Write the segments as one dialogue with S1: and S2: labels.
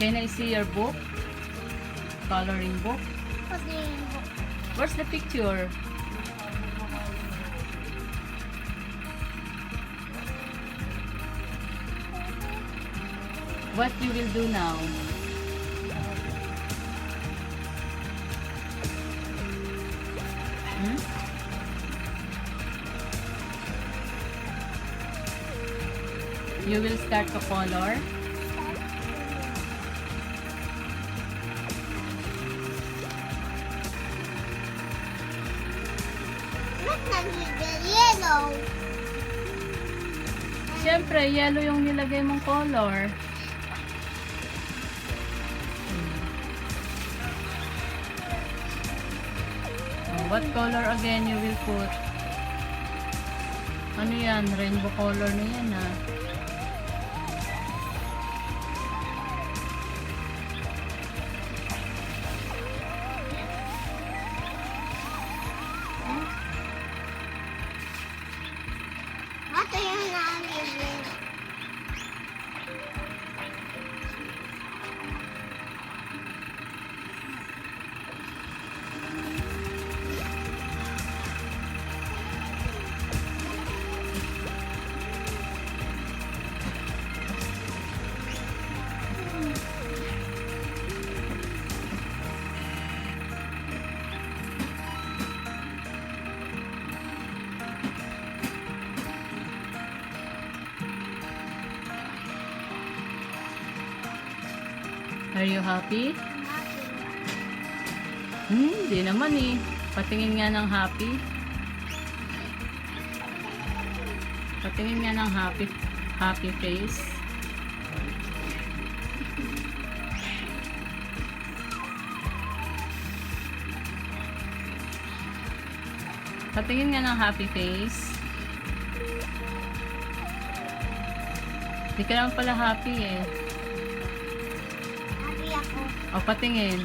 S1: Can I see your book? Coloring book? Where's the picture? What you will do now? Hmm? You will start to color?
S2: Ba't nagigil yellow?
S1: Siyempre, yellow yung nilagay mong color. What color again you will put? Ano yan? Rainbow color na yan ah.
S2: Ito yung nagigil.
S1: Are you happy? Hindi naman eh. Patingin nga ng happy. Patingin nga ng happy face. Patingin nga ng happy face. Hindi ka naman pala happy eh.
S2: Happy ako.
S1: O, patingin.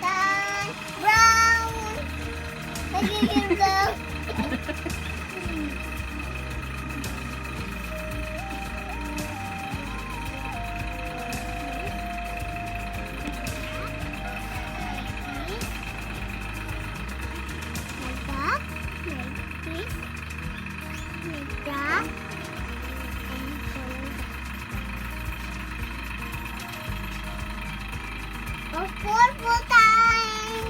S2: Tan! Brown! Nagigil brown. Purple time!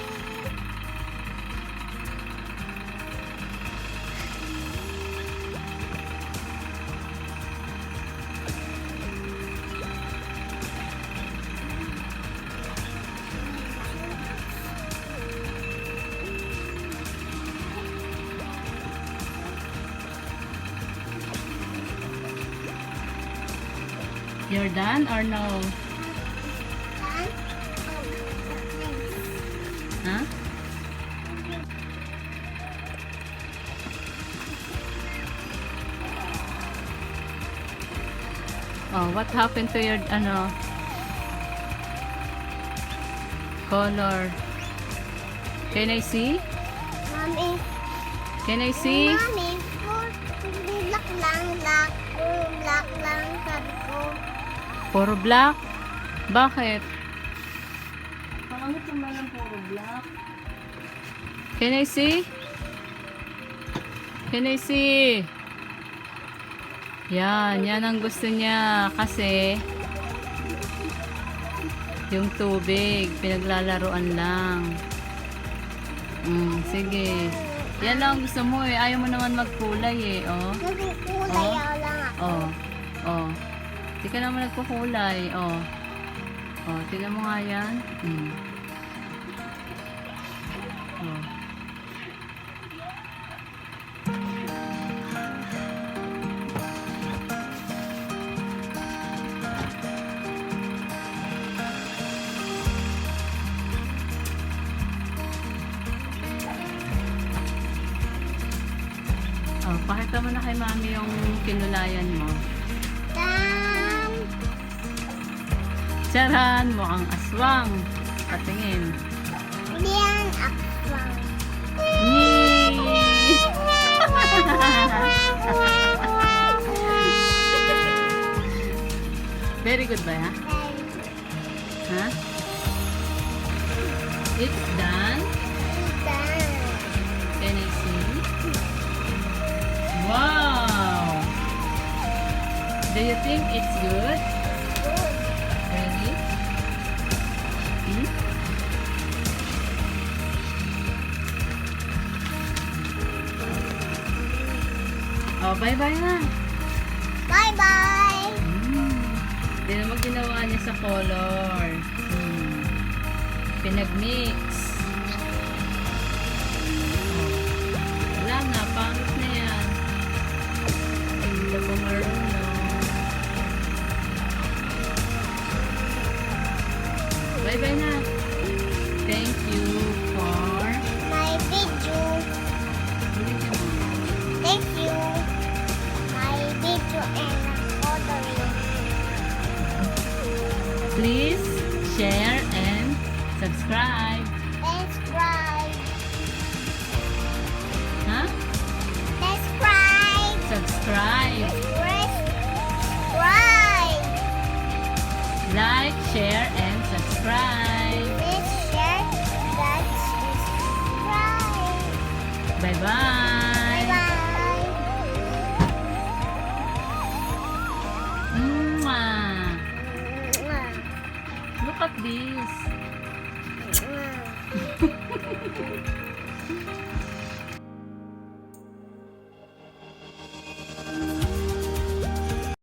S1: You're done or no?
S2: Tan?
S1: Huh? Oh, what happened to your color? Can I see?
S2: Mami,
S1: Can I see?
S2: Mami, black lang, black. Puro black lang, sabi ko.
S1: Puro black? Bakit? Pangit naman ang puro black. Can I see? Can I see? Yan ang gusto niya kasi yung tubig, pinaglalaruan lang. Sige. Yan lang ang gusto mo eh. Ayaw mo naman magkulay eh, oh.
S2: Nagkukulay lang ako.
S1: Oh. Di ka naman nagkukulay, oh. Oh, tignan mo nga yan. Oh. Oh, pakita mo na kay mami yung kinulayan mo.
S2: Tan!
S1: Charan! Mukhang aswang. Patingin.
S2: Hindi yan akwang.
S1: Yay! Very good ba, ha? Huh? It's done.
S2: Done.
S1: Can I see? Wow! Do you think it's good?
S2: Good.
S1: Really? Hmm? Oh, bye-bye na.
S2: Bye-bye.
S1: Hindi naman ginawa niya sa color. Pinag-mix. Oh. Wala na, pangit na yan. Hindi na pa marunong. Bye-bye na. Thank you for...
S2: My video. Thank you. My video and recording.
S1: Please share and subscribe.
S2: Subscribe.
S1: Huh?
S2: Subscribe.
S1: Subscribe.
S2: Subscribe.
S1: Like, share, and subscribe.
S2: Please share. That's subscribe.
S1: Bye-bye.
S2: Bye-bye.
S1: Mwah. Look at this.
S2: Mwah.